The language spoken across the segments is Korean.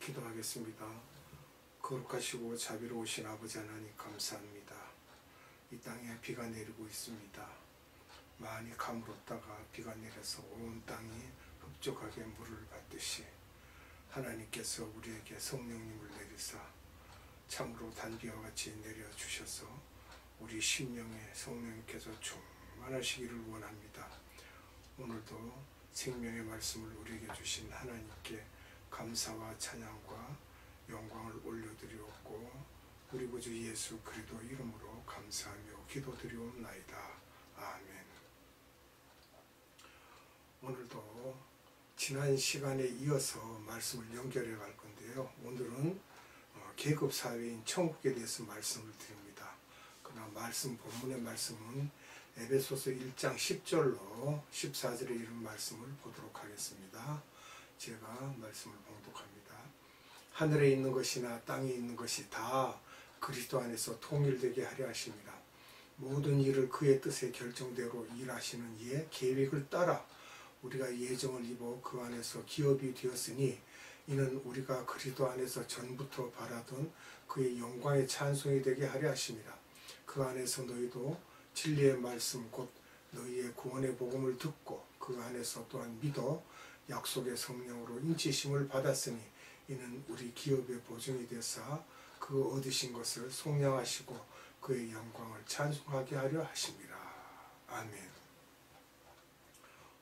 기도하겠습니다. 거룩하시고 자비로우신 아버지 하나님 감사합니다. 이 땅에 비가 내리고 있습니다. 많이 가물었다가 비가 내려서 온 땅이 흡족하게 물을 받듯이 하나님께서 우리에게 성령님을 내리사 참으로 단비와 같이 내려주셔서 우리 심령에 성령님께서 충만하시기를 원합니다. 오늘도 생명의 말씀을 우리에게 주신 하나님께 감사와 찬양과 영광을 올려드리옵고 우리 구주 예수 그리스도 이름으로 감사하며 기도드리옵나이다. 아멘. 오늘도 지난 시간에 이어서 말씀을 연결해 갈 건데요. 오늘은 계급사회인 천국에 대해서 말씀을 드립니다. 그러나 본문의 말씀은 에베소서 1장 10절로 14절에 이른 말씀을 보도록 하겠습니다. 제가 말씀을 봉독합니다. 하늘에 있는 것이나 땅에 있는 것이 다 그리스도 안에서 통일되게 하려 하십니다. 모든 일을 그의 뜻의 결정대로 일하시는 이의 계획을 따라 우리가 예정을 입어 그 안에서 기업이 되었으니 이는 우리가 그리스도 안에서 전부터 바라던 그의 영광의 찬송이 되게 하려 하십니다. 그 안에서 너희도 진리의 말씀 곧 너희의 구원의 복음을 듣고 그 안에서 또한 믿어 약속의 성령으로 인치심을 받았으니 이는 우리 기업의 보증이 되사 그 얻으신 것을 속량하시고 그의 영광을 찬송하게 하려 하십니다. 아멘.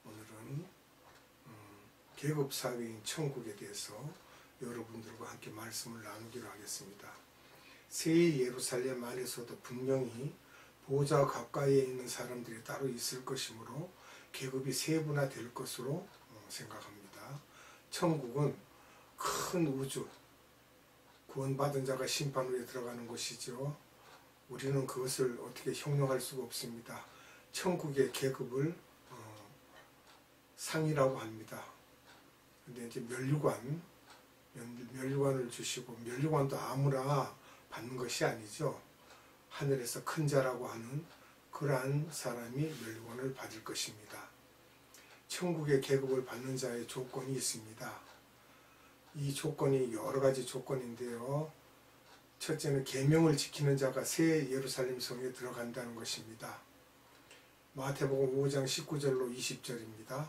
오늘은 계급사회인 천국에 대해서 여러분들과 함께 말씀을 나누기로 하겠습니다. 새 예루살렘 안에서도 분명히 보호자 가까이에 있는 사람들이 따로 있을 것이므로 계급이 세분화될 것으로 생각합니다. 천국은 큰 우주, 구원받은 자가 심판 후에 들어가는 곳이죠. 우리는 그것을 어떻게 형용할 수가 없습니다. 천국의 계급을 상이라고 합니다. 근데 이제 면류관을 주시고, 면류관도 아무나 받는 것이 아니죠. 하늘에서 큰 자라고 하는 그러한 사람이 면류관을 받을 것입니다. 천국의 계급을 받는 자의 조건이 있습니다. 이 조건이 여러 가지 조건인데요. 첫째는 계명을 지키는 자가 새 예루살렘 성에 들어간다는 것입니다. 마태복음 5장 19절로 20절입니다.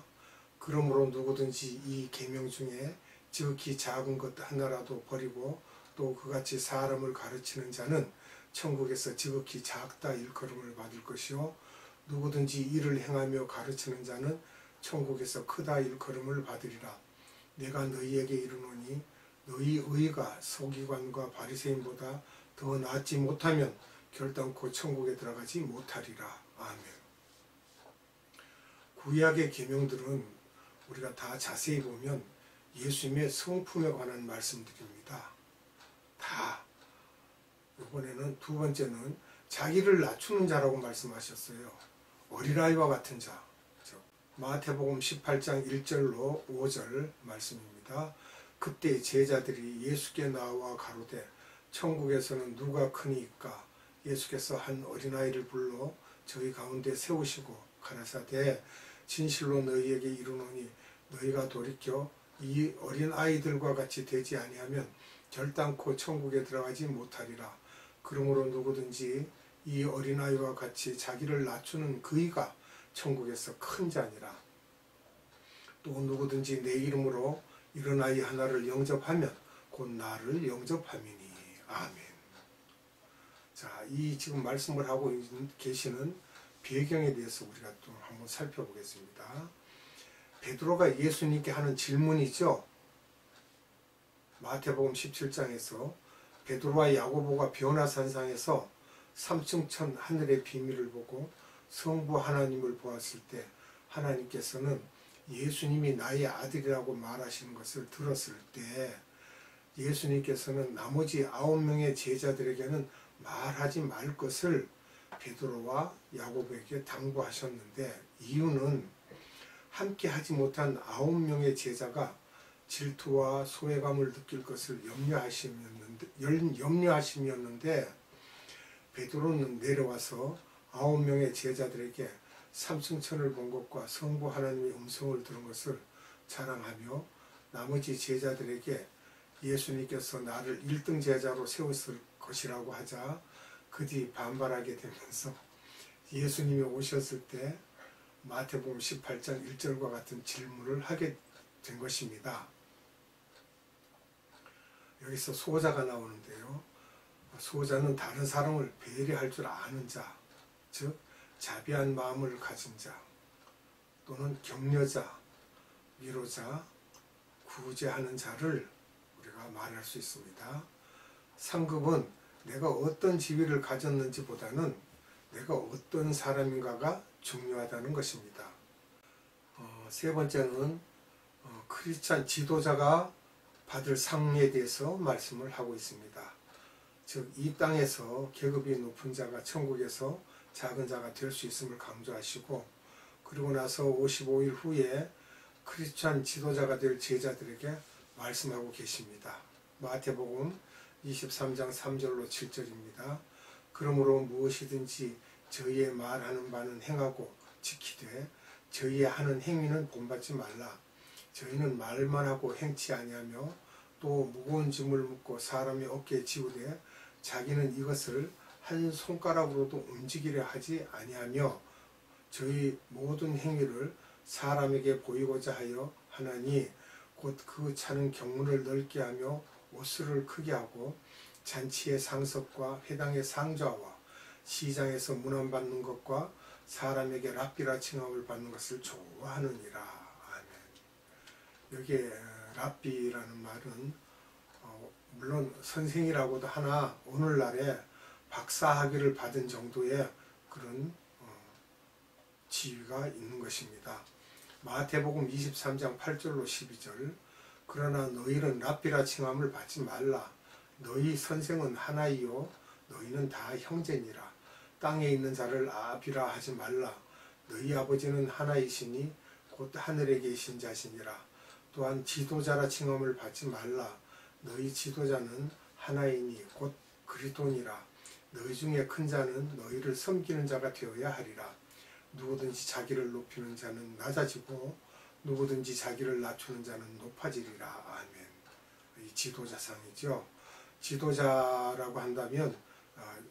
그러므로 누구든지 이 계명 중에 지극히 작은 것 하나라도 버리고 또 그같이 사람을 가르치는 자는 천국에서 지극히 작다 일컬음을 받을 것이요 누구든지 이를 행하며 가르치는 자는 천국에서 크다 일컬음을 받으리라. 내가 너희에게 이르노니 너희 의가 서기관과 바리새인보다 더 낫지 못하면 결단코 천국에 들어가지 못하리라. 아멘. 구약의 계명들은 우리가 다 자세히 보면 예수님의 성품에 관한 말씀들입니다. 다. 이번에는 두 번째는 자기를 낮추는 자라고 말씀하셨어요. 어린아이와 같은 자. 마태복음 18장 1절로 5절 말씀입니다. 그때 제자들이 예수께 나와 가로되 천국에서는 누가 크니이까? 예수께서 한 어린아이를 불러 저희 가운데 세우시고 가라사대 진실로 너희에게 이르노니 너희가 돌이켜 이 어린아이들과 같이 되지 아니하면 결단코 천국에 들어가지 못하리라. 그러므로 누구든지 이 어린아이와 같이 자기를 낮추는 그이가 천국에서 큰 자니라. 또 누구든지 내 이름으로 이런 아이 하나를 영접하면 곧 나를 영접함이니. 아멘. 자, 이 지금 말씀을 하고 계시는 배경에 대해서 우리가 또 한번 살펴보겠습니다. 베드로가 예수님께 하는 질문이죠. 마태복음 17장에서 베드로와 야고보가 변화산상에서 삼층천 하늘의 비밀을 보고 성부 하나님을 보았을 때 하나님께서는 예수님이 나의 아들이라고 말하시는 것을 들었을 때 예수님께서는 나머지 9명의 제자들에게는 말하지 말 것을 베드로와 야고보에게 당부하셨는데 이유는 함께 하지 못한 9명의 제자가 질투와 소외감을 느낄 것을 염려하심이었는데 베드로는 내려와서 9명의 제자들에게 삼층천을 본 것과 성부 하나님의 음성을 들은 것을 자랑하며 나머지 제자들에게 예수님께서 나를 1등 제자로 세웠을 것이라고 하자 그 뒤 반발하게 되면서 예수님이 오셨을 때 마태복음 18장 1절과 같은 질문을 하게 된 것입니다. 여기서 소자가 나오는데요. 소자는 다른 사람을 배려할 줄 아는 자, 즉 자비한 마음을 가진 자, 또는 격려자, 위로자, 구제하는 자를 우리가 말할 수 있습니다. 상급은 내가 어떤 지위를 가졌는지 보다는 내가 어떤 사람인가가 중요하다는 것입니다. 세 번째는 크리스찬 지도자가 받을 상에 대해서 말씀을 하고 있습니다. 즉 이 땅에서 계급이 높은 자가 천국에서 작은 자가 될 수 있음을 강조하시고, 그리고 나서 55일 후에 크리스찬 지도자가 될 제자들에게 말씀하고 계십니다. 마태복음 23장 3절로 7절입니다. 그러므로 무엇이든지 저희의 말하는 바는 행하고 지키되 저희의 하는 행위는 본받지 말라. 저희는 말만 하고 행치 아니하며 또 무거운 짐을 묻고 사람의 어깨에 지우되 자기는 이것을 한 손가락으로도 움직이려 하지 아니하며 저희 모든 행위를 사람에게 보이고자 하여 하나니 곧 그 차는 경문을 넓게 하며 옷수를 크게 하고 잔치의 상석과 회당의 상좌와 시장에서 문안받는 것과 사람에게 랍비라 칭함을 받는 것을 좋아하느니라. 아멘. 여기에 랍비라는 말은 물론 선생이라고도 하나 오늘날에 박사학위를 받은 정도의 그런 지위가 있는 것입니다. 마태복음 23장 8절로 12절 그러나 너희는 랍비라 칭함을 받지 말라. 너희 선생은 하나이요 너희는 다 형제니라. 땅에 있는 자를 아비라 하지 말라. 너희 아버지는 하나이시니 곧 하늘에 계신 자시니라. 또한 지도자라 칭함을 받지 말라. 너희 지도자는 하나이니 곧 그리스도니라. 너희 중에 큰 자는 너희를 섬기는 자가 되어야 하리라. 누구든지 자기를 높이는 자는 낮아지고 누구든지 자기를 낮추는 자는 높아지리라. 아멘. 이 지도자상이죠. 지도자라고 한다면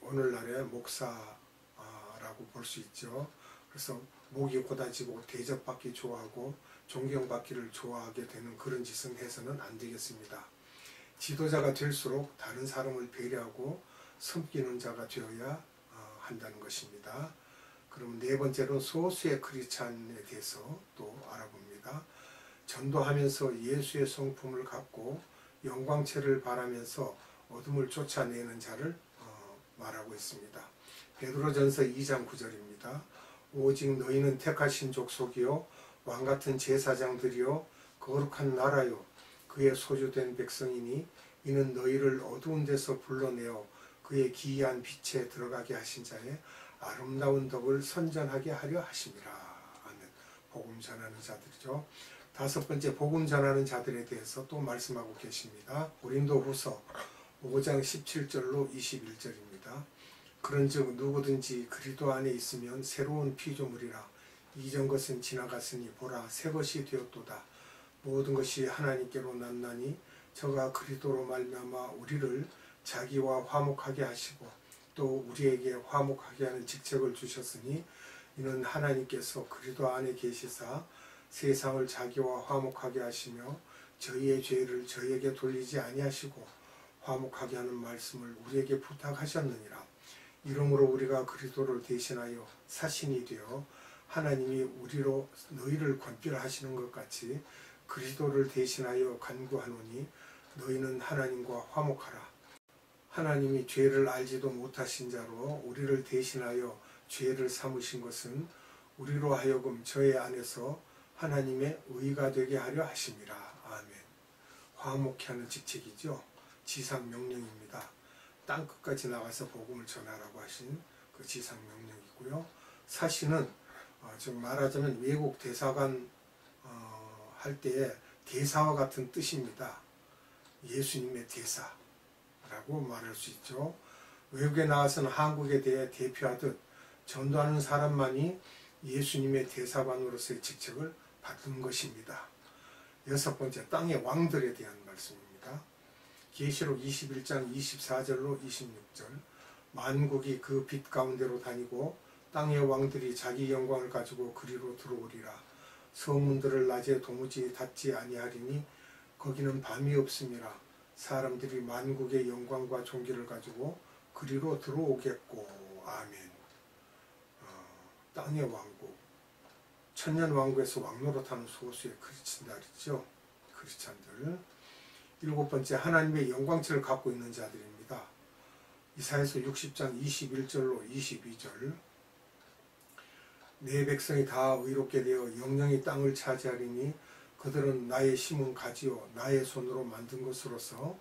오늘날의 목사라고 볼 수 있죠. 그래서 목이 고다지고 대접받기 좋아하고 존경받기를 좋아하게 되는 그런 짓은 해서는 안 되겠습니다. 지도자가 될수록 다른 사람을 배려하고 섬기는 자가 되어야 한다는 것입니다. 그럼 네 번째로 소수의 크리스찬에 대해서 또 알아봅니다. 전도하면서 예수의 성품을 갖고 영광체를 바라면서 어둠을 쫓아내는 자를 말하고 있습니다. 베드로전서 2장 9절입니다. 오직 너희는 택하신 족속이요 왕같은 제사장들이요 거룩한 나라요 그의 소유된 백성이니 이는 너희를 어두운 데서 불러내어 그의 기이한 빛에 들어가게 하신 자의 아름다운 덕을 선전하게 하려 하심이라. 아멘. 복음 전하는 자들이죠. 다섯 번째 복음 전하는 자들에 대해서 또 말씀하고 계십니다. 고린도후서 5장 17절로 21절입니다. 그런즉 누구든지 그리스도 안에 있으면 새로운 피조물이라. 이전 것은 지나갔으니 보라 새 것이 되었도다. 모든 것이 하나님께로 났나니 저가 그리스도로 말미암아 우리를 자기와 화목하게 하시고 또 우리에게 화목하게 하는 직책을 주셨으니 이는 하나님께서 그리스도 안에 계시사 세상을 자기와 화목하게 하시며 저희의 죄를 저희에게 돌리지 아니하시고 화목하게 하는 말씀을 우리에게 부탁하셨느니라. 이러므로 우리가 그리스도를 대신하여 사신이 되어 하나님이 우리로 너희를 권별하시는 것 같이 그리스도를 대신하여 간구하노니 너희는 하나님과 화목하라. 하나님이 죄를 알지도 못하신 자로 우리를 대신하여 죄를 삼으신 것은 우리로 하여금 저의 안에서 하나님의 의가 되게 하려 하심이라. 아멘. 화목케 하는 직책이죠. 지상 명령입니다. 땅끝까지 나가서 복음을 전하라고 하신 그 지상 명령이고요. 사실은 즉 말하자면 외국 대사관 할 때의 대사와 같은 뜻입니다. 예수님의 대사라고 말할 수 있죠. 외국에 나와서는 한국에 대해 대표하듯 전도하는 사람만이 예수님의 대사관으로서의 직책을 받는 것입니다. 여섯 번째 땅의 왕들에 대한 말씀입니다. 계시록 21장 24절로 26절 만국이 그 빛 가운데로 다니고 땅의 왕들이 자기 영광을 가지고 그리로 들어오리라. 성문들을 낮에 도무지 닫지 아니하리니 거기는 밤이 없음이라. 사람들이 만국의 영광과 존귀를 가지고 그리로 들어오겠고. 아멘. 땅의 왕국, 천년왕국에서 왕노릇하는 소수의 크리스찬들이죠. 크리스찬들. 7번째, 하나님의 영광체를 갖고 있는 자들입니다. 이사야서 60장 21절로 22절 내 백성이 다 의롭게 되어 영영이 땅을 차지하리니 그들은 나의 심은 가지요 나의 손으로 만든 것으로서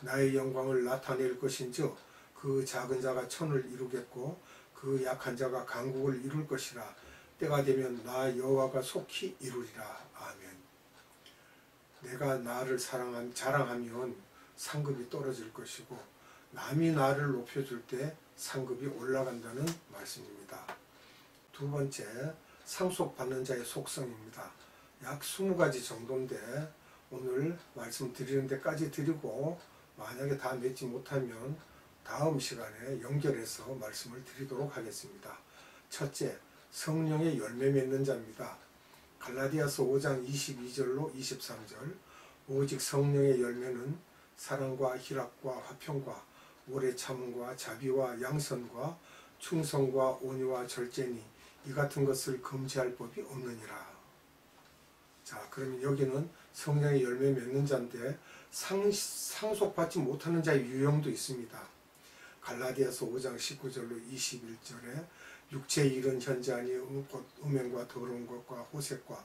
나의 영광을 나타낼 것인즉 그 작은 자가 천을 이루겠고 그 약한 자가 강국을 이룰 것이라. 때가 되면 나 여호와가 속히 이루리라. 아멘. 내가 나를 자랑하면 상급이 떨어질 것이고 남이 나를 높여줄 때 상급이 올라간다는 말씀입니다. 두 번째, 상속받는 자의 속성입니다. 약 20가지 정도인데 오늘 말씀드리는 데까지 드리고 만약에 다 맺지 못하면 다음 시간에 연결해서 말씀을 드리도록 하겠습니다. 첫째, 성령의 열매 맺는 자입니다. 갈라디아서 5장 22절로 23절 오직 성령의 열매는 사랑과 희락과 화평과 오래 참음과 자비와 양선과 충성과 온유와 절제니 이 같은 것을 금지할 법이 없느니라. 자, 그러면 여기는 성령의 열매 맺는 자인데 상속받지 못하는 자의 유형도 있습니다. 갈라디아서 5장 19절로 21절에 육체의 일은 현재하니 음행과 더러운 것과 호색과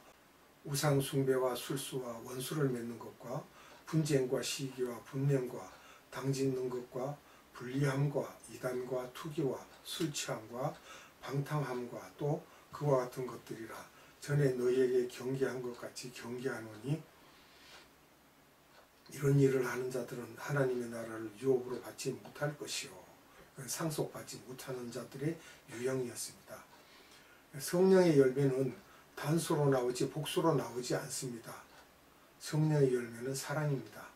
우상 숭배와 술수와 원수를 맺는 것과 분쟁과 시기와 분명과 당짓는 것과 불리함과 이단과 투기와 술취함과 방탕함과 또 그와 같은 것들이라. 전에 너희에게 경계한 것 같이 경계하노니 이런 일을 하는 자들은 하나님의 나라를 유업으로 받지 못할 것이요. 상속받지 못하는 자들의 유형이었습니다. 성령의 열매는 단수로 나오지 복수로 나오지 않습니다. 성령의 열매는 사랑입니다.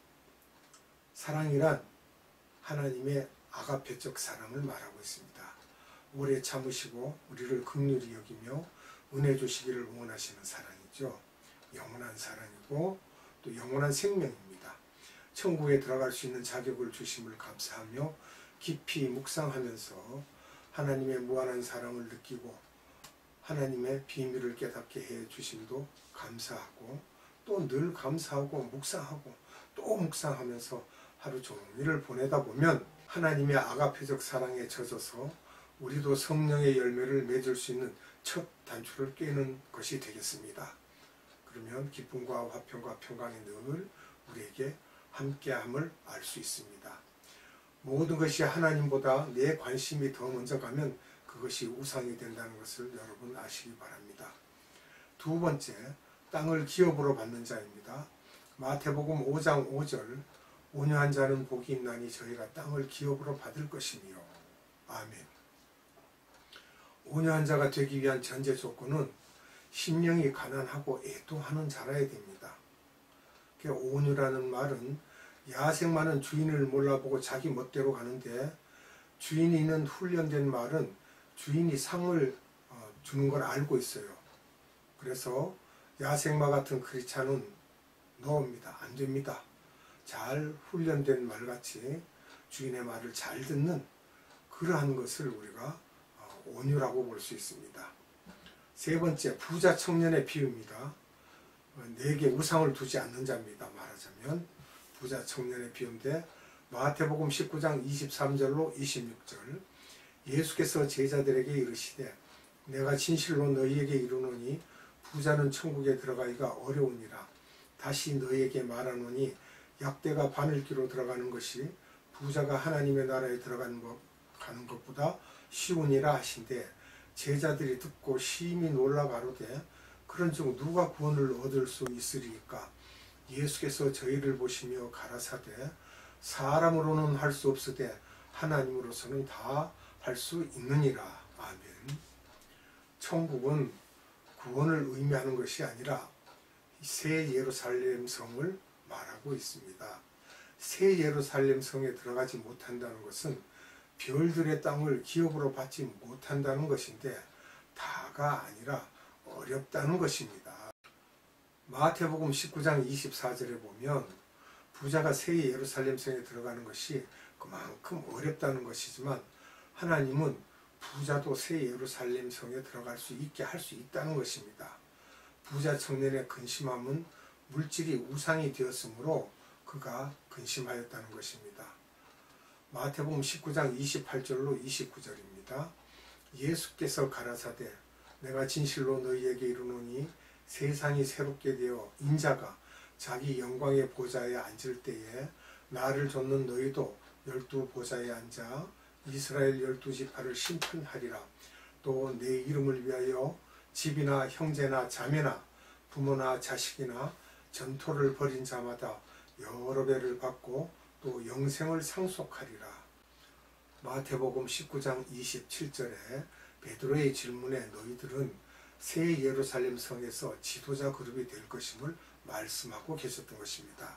사랑이란 하나님의 아가페적 사랑을 말하고 있습니다. 오래 참으시고 우리를 긍휼히 여기며 은혜 주시기를 원하시는 사랑이죠. 영원한 사랑이고 또 영원한 생명입니다. 천국에 들어갈 수 있는 자격을 주심을 감사하며 깊이 묵상하면서 하나님의 무한한 사랑을 느끼고 하나님의 비밀을 깨닫게 해 주심도 감사하고 또 늘 감사하고 묵상하고 또 묵상하면서 하루 종일을 보내다 보면 하나님의 아가페적 사랑에 젖어서 우리도 성령의 열매를 맺을 수 있는 첫 단추를 꿰는 것이 되겠습니다. 그러면 기쁨과 화평과 평강이 늘 우리에게 함께함을 알 수 있습니다. 모든 것이 하나님보다 내 관심이 더 먼저 가면 그것이 우상이 된다는 것을 여러분 아시기 바랍니다. 두 번째, 땅을 기업으로 받는 자입니다. 마태복음 5장 5절 온유한 자는 복이 있나니 저희가 땅을 기업으로 받을 것이며. 아멘. 온유한 자가 되기 위한 전제 조건은 심령이 가난하고 애통하는 자라야 됩니다. 온유라는 말은 야생 많은 주인을 몰라보고 자기 멋대로 가는데 주인이 있는 훈련된 말은 주인이 상을 주는 걸 알고 있어요. 그래서 야생마 같은 크리스찬은 노입니다. 안 됩니다. 잘 훈련된 말같이 주인의 말을 잘 듣는 그러한 것을 우리가 온유라고 볼 수 있습니다. 세 번째, 부자 청년의 비유입니다. 내게 우상을 두지 않는 자입니다. 말하자면 부자 청년의 비유인데 마태복음 19장 23절로 26절 예수께서 제자들에게 이르시되 내가 진실로 너희에게 이르노니 부자는 천국에 들어가기가 어려우니라. 다시 너희에게 말하노니 약대가 바늘기로 들어가는 것이 부자가 하나님의 나라에 가는 것보다 쉬우니라 하신대 제자들이 듣고 심히 놀라 가로되 그런즉 누가 구원을 얻을 수 있으리까? 예수께서 저희를 보시며 가라사대 사람으로는 할 수 없으되 하나님으로서는 다 할 수 있느니라. 아멘. 천국은 구원을 의미하는 것이 아니라 새 예루살렘 성을 말하고 있습니다. 새 예루살렘 성에 들어가지 못한다는 것은 별들의 땅을 기업으로 받지 못한다는 것인데 다가 아니라 어렵다는 것입니다. 마태복음 19장 24절에 보면 부자가 새 예루살렘 성에 들어가는 것이 그만큼 어렵다는 것이지만 하나님은 부자도 새 예루살렘 성에 들어갈 수 있게 할 수 있다는 것입니다. 부자 청년의 근심함은 물질이 우상이 되었으므로 그가 근심하였다는 것입니다. 마태복음 19장 28절로 29절입니다. 예수께서 가라사대 내가 진실로 너희에게 이르노니 세상이 새롭게 되어 인자가 자기 영광의 보좌에 앉을 때에 나를 좇는 너희도 12보좌에 앉아 이스라엘 12지파를 심판하리라. 또 내 이름을 위하여 집이나 형제나 자매나 부모나 자식이나 전토를 벌인 자마다 여러 배를 받고 또 영생을 상속하리라. 마태복음 19장 27절에 베드로의 질문에 너희들은 새 예루살렘 성에서 지도자 그룹이 될 것임을 말씀하고 계셨던 것입니다.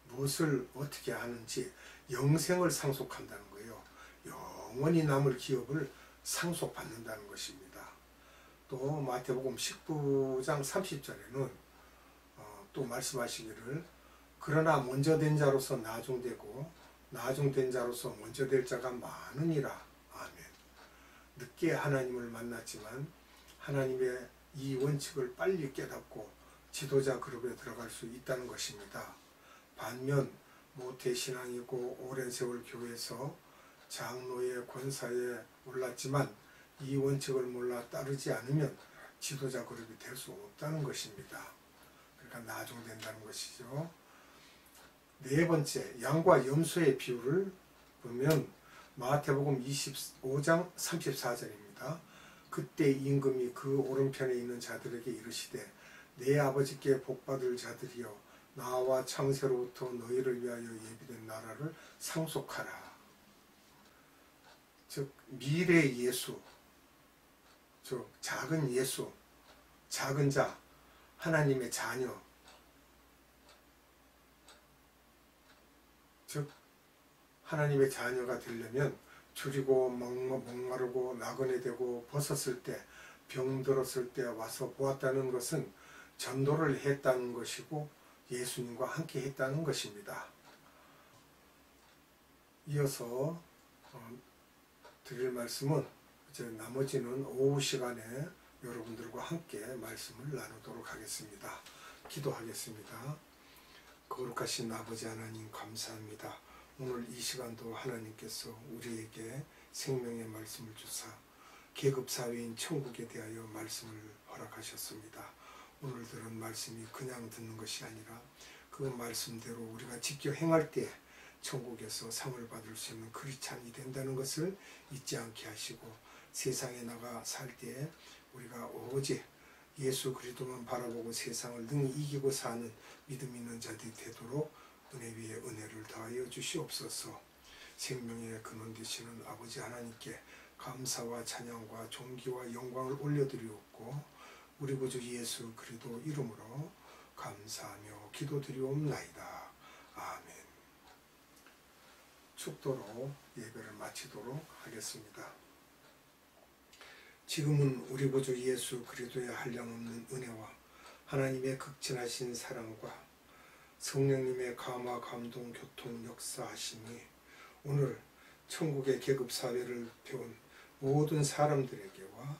무엇을 어떻게 하는지 영생을 상속한다는 거예요. 영원히 남을 기업을 상속받는다는 것입니다. 또 마태복음 19장 30절에는 또 말씀하시기를 그러나 먼저 된 자로서 나중되고 나중된 자로서 먼저 될 자가 많으니라. 아멘. 늦게 하나님을 만났지만 하나님의 이 원칙을 빨리 깨닫고 지도자 그룹에 들어갈 수 있다는 것입니다. 반면 모태신앙이고 오랜 세월 교회에서 장로의 권사에 올랐지만 이 원칙을 몰라 따르지 않으면 지도자 그룹이 될 수 없다는 것입니다. 그러니까 나중된다는 것이죠. 네 번째, 양과 염소의 비유를 보면 마태복음 25장 34절입니다. 그때 임금이 그 오른편에 있는 자들에게 이르시되 내 아버지께 복받을 자들이여 나와 창세로부터 너희를 위하여 예비된 나라를 상속하라. 즉 미래 예수, 즉 작은 예수, 작은 자, 하나님의 자녀, 즉 하나님의 자녀가 되려면 줄이고 목마르고 나그네 되고 벗었을 때 병들었을 때 와서 보았다는 것은 전도를 했다는 것이고 예수님과 함께 했다는 것입니다. 이어서 드릴 말씀은 이제 나머지는 오후 시간에 여러분들과 함께 말씀을 나누도록 하겠습니다. 기도하겠습니다. 거룩하신 아버지 하나님 감사합니다. 오늘 이 시간도 하나님께서 우리에게 생명의 말씀을 주사 계급사회인 천국에 대하여 말씀을 허락하셨습니다. 오늘 들은 말씀이 그냥 듣는 것이 아니라 그 말씀대로 우리가 직접 행할 때 천국에서 상을 받을 수 있는 크리스찬이 된다는 것을 잊지 않게 하시고 세상에 나가 살 때 우리가 오직 예수 그리스도만 바라보고 세상을 능히 이기고 사는 믿음 있는 자들이 되도록 은혜 위에 은혜를 더하여 주시옵소서. 생명의 근원 되시는 아버지 하나님께 감사와 찬양과 존귀와 영광을 올려드리옵고 우리 구주 예수 그리스도 이름으로 감사하며 기도드리옵나이다. 아멘. 축도로 예배를 마치도록 하겠습니다. 지금은 우리 구주 예수 그리스도의 한량없는 은혜와 하나님의 극진하신 사랑과 성령님의 감화 감동 교통 역사하심이 오늘 천국의 계급사회를 배운 모든 사람들에게와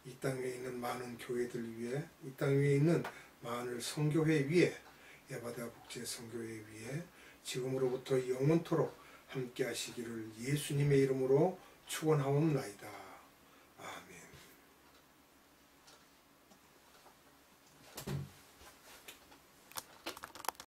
이 땅 위에 있는 많은 교회들 위에 이 땅 위에 있는 많은 선교회 위에 에바다 복제 선교회 위에 지금으로부터 영원토록 함께 하시기를 예수님의 이름으로 축원하옵나이다.